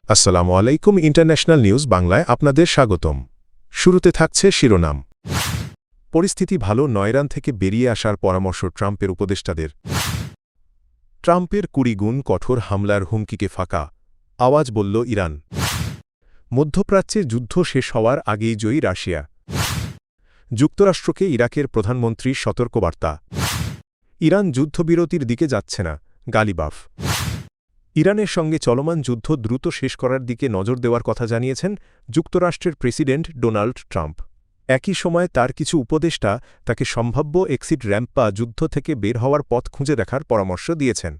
আসসালামু আলাইকুম। International news বাংলায় আপনাদের স্বাগতম। শুরুতে থাকছে শিরোনাম। পরিস্থিতি ভালো নয়, ইরান থেকে বেরিয়ে আসার পরামর্শ ট্রাম্পের উপদেষ্টাদের। ট্রাম্পের ২০ গুণ কঠোর হামলার হুমকিকে ফাঁকা আওয়াজ বলল ইরান। মধ্যপ্রাচ্যে যুদ্ধ শেষ হওয়ার আগেই জয়ী রাশিয়া। যুক্তরাষ্ট্রকে ইরাকের প্রধানমন্ত্রীর সতর্কবার্তা। ইরান যুদ্ধবিরতির দিকে যাচ্ছে না, গালিবাফ। ইরানের সঙ্গে চলমান যুদ্ধ দ্রুত শেষ করার দিকে নজর দেওয়ার কথা জানিয়েছেন যুক্তরাষ্ট্রের প্রেসিডেন্ট ডোনাল্ড ট্রাম্প। একই সময় তার কিছু উপদেষ্টা তাকে সম্ভাব্য এক্সিট র্যাম্প বা যুদ্ধ থেকে বের হওয়ার পথ খুঁজে দেখার পরামর্শ দিয়েছেন।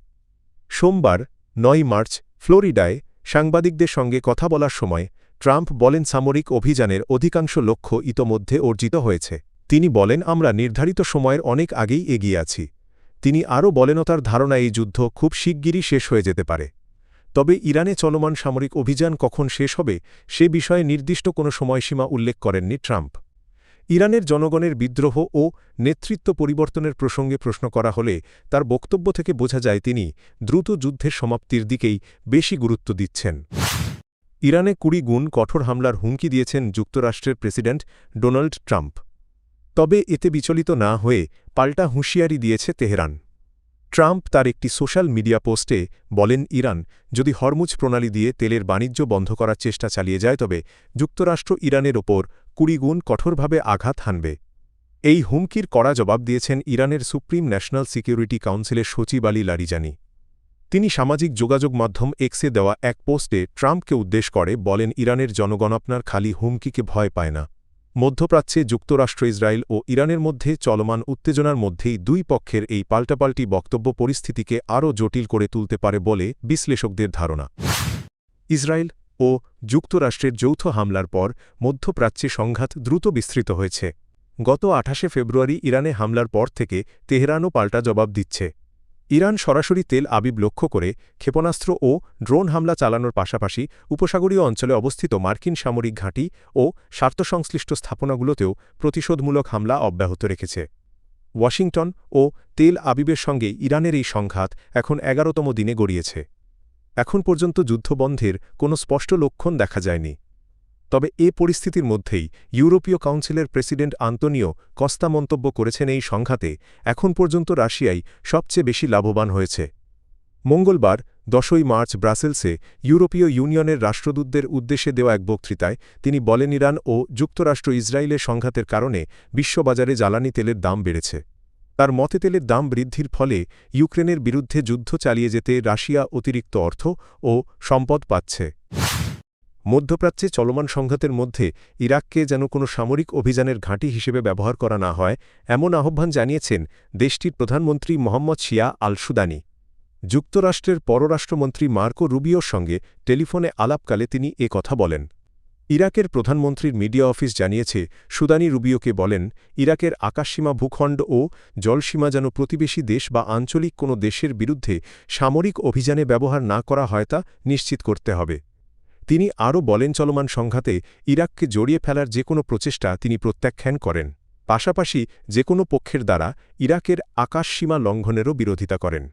সোমবার ৯ মার্চ ফ্লোরিডায় সাংবাদিকদের সঙ্গে কথা বলার সময় ট্রাম্প বলেন, সামরিক অভিযানের অধিকাংশ লক্ষ্য ইতোমধ্যে অর্জিত হয়েছে। তিনি বলেন, আমরা নির্ধারিত সময়ের অনেক আগেই এগিয়ে আছি। তিনি আরও বলেন, তার ধারণা এই যুদ্ধ খুব শিগগিরই শেষ হয়ে যেতে পারে। তবে ইরানে চলমান সামরিক অভিযান কখন শেষ হবে সে বিষয়ে নির্দিষ্ট কোনো সময়সীমা উল্লেখ করেননি ট্রাম্প। ইরানের জনগণের বিদ্রোহ ও নেতৃত্ব পরিবর্তনের প্রসঙ্গে প্রশ্ন করা হলে তার বক্তব্য থেকে বোঝা যায় তিনি দ্রুত যুদ্ধের সমাপ্তির দিকেই বেশি গুরুত্ব দিচ্ছেন। ইরানে ২০ গুণ কঠোর হামলার হুমকি দিয়েছেন যুক্তরাষ্ট্রের প্রেসিডেন্ট ডোনাল্ড ট্রাম্প। তবে এতে বিচলিত না হয়ে পাল্টা হুঁশিয়ারি দিয়েছে তেহরান। ট্রাম্প তার একটি সোশ্যাল মিডিয়া পোস্টে বলেন, ইরান যদি হরমুজ প্রণালী দিয়ে তেলের বাণিজ্য বন্ধ করার চেষ্টা চালিয়ে যায় তবে যুক্তরাষ্ট্র ইরানের ওপর ২০ গুণ কঠোরভাবে আঘাত হানবে। এই হুমকির কড়া জবাব দিয়েছেন ইরানের সুপ্রিম ন্যাশনাল সিকিউরিটি কাউন্সিলের সচিব আলী লারিজানি। তিনি সামাজিক যোগাযোগ মাধ্যম এক্সে দেওয়া এক পোস্টে ট্রাম্পকে উদ্দেশ্য করে বলেন, ইরানের জনগণ আপনার খালি হুমকিকে ভয় পায় না। মধ্যপ্রাচ্যে যুক্তরাষ্ট্র, ইসরায়েল ও ইরানের মধ্যে চলমান উত্তেজনার মধ্যেই দুই পক্ষের এই পাল্টাপাল্টি বক্তব্য পরিস্থিতিকে আরও জটিল করে তুলতে পারে বলে বিশ্লেষকদের ধারণা। ইসরায়েল ও যুক্তরাষ্ট্রের যৌথ হামলার পর মধ্যপ্রাচ্যে সংঘাত দ্রুত বিস্তৃত হয়েছে। গত ২৮ ফেব্রুয়ারি ইরানে হামলার পর থেকে তেহরানও পাল্টা জবাব দিচ্ছে। ইরান সরাসরি তেল আবিব লক্ষ্য করে ক্ষেপণাস্ত্র ও ড্রোন হামলা চালানোর পাশাপাশি উপসাগরীয় অঞ্চলে অবস্থিত মার্কিন সামরিক ঘাঁটি ও স্বার্থসংশ্লিষ্ট স্থাপনাগুলোতেও প্রতিশোধমূলক হামলা অব্যাহত রেখেছে। ওয়াশিংটন ও তেল আবিবের সঙ্গে ইরানের এই সংঘাত এখন ১১তম দিনে গড়িয়েছে। এখন পর্যন্ত যুদ্ধবন্ধের কোনো স্পষ্ট লক্ষণ দেখা যায়নি। তবে এ পরিস্থিতির মধ্যেই ইউরোপীয় কাউন্সিলের প্রেসিডেন্ট আন্তোনিও কস্তা মন্তব্য করেছেন, এই সংঘাতে এখন পর্যন্ত রাশিয়াই সবচেয়ে বেশি লাভবান হয়েছে। মঙ্গলবার ১০ মার্চ ব্রাসেলসে ইউরোপীয় ইউনিয়নের রাষ্ট্রদূতদের উদ্দেশ্যে দেওয়া এক বক্তৃতায় তিনি বলেন, ইরান ও যুক্তরাষ্ট্র ইসরায়েলের সংঘাতের কারণে বিশ্ববাজারে জ্বালানি তেলের দাম বেড়েছে। তার মতে তেলের দাম বৃদ্ধির ফলে ইউক্রেনের বিরুদ্ধে যুদ্ধ চালিয়ে যেতে রাশিয়া অতিরিক্ত অর্থ ও সম্পদ পাচ্ছে। মধ্যপ্রাচ্যে চলমান সংঘাতের মধ্যে ইরাককে যেন কোনো সামরিক অভিযানের ঘাঁটি হিসেবে ব্যবহার করা না হয় এমন আহ্বান জানিয়েছেন দেশটির প্রধানমন্ত্রী মোহাম্মদ শিয়া আল সুদানি। যুক্তরাষ্ট্রের পররাষ্ট্রমন্ত্রী মার্কো রুবিওর সঙ্গে টেলিফোনে আলাপকালে তিনি এ কথা বলেন। ইরাকের প্রধানমন্ত্রীর মিডিয়া অফিস জানিয়েছে, সুদানি রুবিওকে বলেন, ইরাকের আকাশসীমা, ভূখণ্ড ও জলসীমা যেন প্রতিবেশী দেশ বা আঞ্চলিক কোনো দেশের বিরুদ্ধে সামরিক অভিযানে ব্যবহার না করা হয় তা নিশ্চিত করতে হবে। তিনি আরও বলেন, চলমান সংঘাতে ইরাককে জড়িয়ে ফেলার যে কোনো প্রচেষ্টা তিনি প্রত্যাখ্যান করেন। পাশাপাশি যে কোনো পক্ষের দ্বারা ইরাকের আকাশসীমা লঙ্ঘনেরও বিরোধিতা করেন।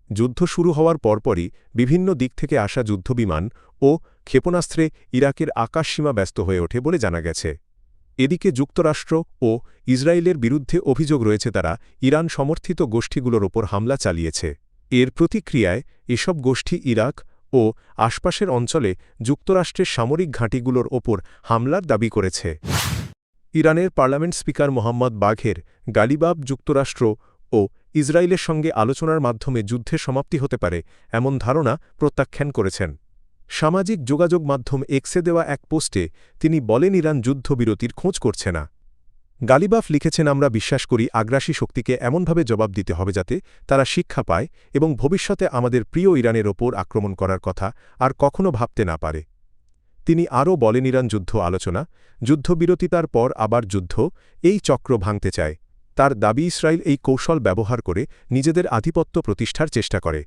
যুদ্ধ শুরু হওয়ার পরপরই বিভিন্ন দিক থেকে আসা যুদ্ধবিমান ও ক্ষেপণাস্ত্রে ইরাকের আকাশসীমা ব্যস্ত হয়ে ওঠে বলে জানা গেছে। এদিকে যুক্তরাষ্ট্র ও ইসরায়েলের বিরুদ্ধে অভিযোগ রয়েছে তারা ইরান সমর্থিত গোষ্ঠীগুলোর ওপর হামলা চালিয়েছে। এর প্রতিক্রিয়ায় এসব গোষ্ঠী ইরাক ও আশপাশের অঞ্চলে যুক্তরাষ্ট্রের সামরিক ঘাঁটিগুলোর ওপর হামলার দাবি করেছে। ইরানের পার্লামেন্ট স্পিকার মোহাম্মদ বাঘের গালিবাব যুক্তরাষ্ট্র ও ইসরায়েলের সঙ্গে আলোচনার মাধ্যমে যুদ্ধের সমাপ্তি হতে পারে এমন ধারণা প্রত্যাখ্যান করেছেন। সামাজিক যোগাযোগ মাধ্যম এক্সে দেওয়া এক পোস্টে তিনি বলেন, ইরান যুদ্ধবিরতির খোঁজ করছে না। গালিবাফ লিখেছেন, আমরা বিশ্বাস করি আগ্রাসী শক্তিকে এমনভাবে জবাব দিতে হবে যাতে তারা শিক্ষা পায় এবং ভবিষ্যতে আমাদের প্রিয় ইরানের ওপর আক্রমণ করার কথা আর কখনো ভাবতে না পারে। তিনি আরও বলেন, ইরান যুদ্ধ আলোচনা, যুদ্ধবিরতিতার পর আবার যুদ্ধ, এই চক্র ভাঙতে চায়। তার দাবি, ইসরায়েল এই কৌশল ব্যবহার করে নিজেদের আধিপত্য প্রতিষ্ঠার চেষ্টা করে।